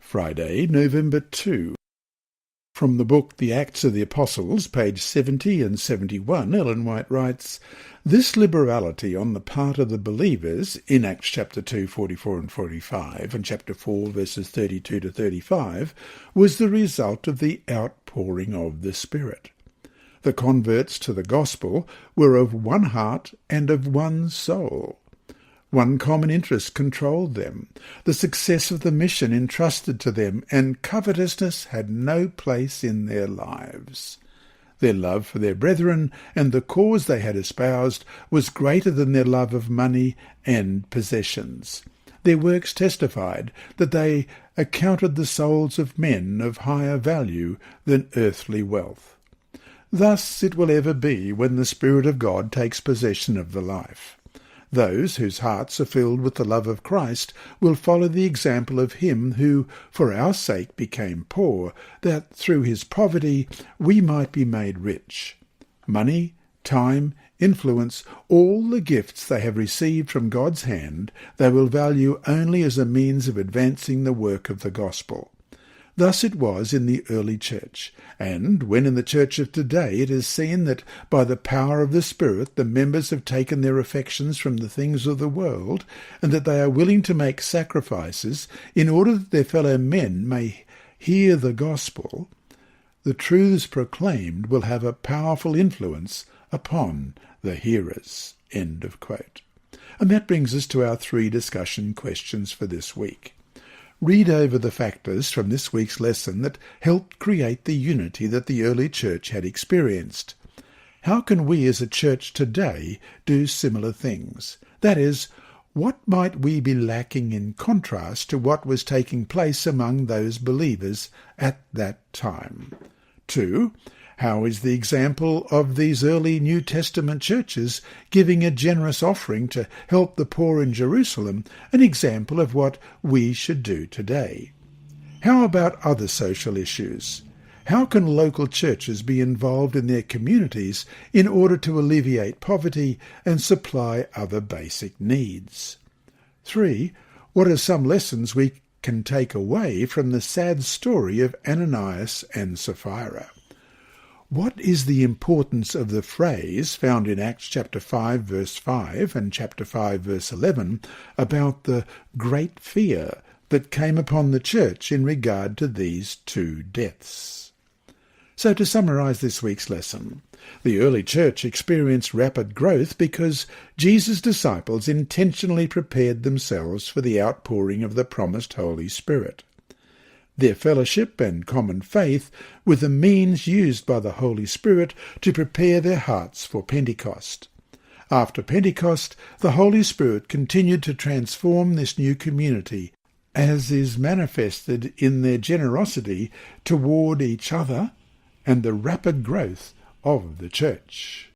Friday, November 2. From the book The Acts of the Apostles, page 70 and 71, Ellen White writes, "This liberality on the part of the believers in Acts chapter 2, 44 and 45, and chapter 4, verses 32 to 35, was the result of the outpouring of the Spirit. The converts to the gospel were of one heart and of one soul. One common interest controlled them, the success of the mission entrusted to them, and covetousness had no place in their lives. Their love for their brethren and the cause they had espoused was greater than their love of money and possessions. Their works testified that they accounted the souls of men of higher value than earthly wealth. Thus it will ever be when the Spirit of God takes possession of the life. Those whose hearts are filled with the love of Christ will follow the example of him who, for our sake, became poor, that through his poverty we might be made rich. Money, time, influence, all the gifts they have received from God's hand, they will value only as a means of advancing the work of the gospel. Thus it was in the early church, and when in the church of today it is seen that by the power of the Spirit the members have taken their affections from the things of the world, and that they are willing to make sacrifices in order that their fellow men may hear the gospel, the truths proclaimed will have a powerful influence upon the hearers." End of quote. And that brings us to our 3 discussion questions for this week. Read over the factors from this week's lesson that helped create the unity that the early church had experienced. How can we as a church today do similar things? That is, what might we be lacking in contrast to what was taking place among those believers at that time? 2. How is the example of these early New Testament churches giving a generous offering to help the poor in Jerusalem an example of what we should do today? How about other social issues? How can local churches be involved in their communities in order to alleviate poverty and supply other basic needs? 3. What are some lessons we can take away from the sad story of Ananias and Sapphira? What is the importance of the phrase found in Acts chapter 5 verse 5 and chapter 5 verse 11 about the great fear that came upon the church in regard to these 2 deaths? So to summarize this week's lesson, the early church experienced rapid growth because Jesus' disciples intentionally prepared themselves for the outpouring of the promised Holy Spirit. Their fellowship and common faith were the means used by the Holy Spirit to prepare their hearts for Pentecost. After Pentecost, the Holy Spirit continued to transform this new community, as is manifested in their generosity toward each other and the rapid growth of the church.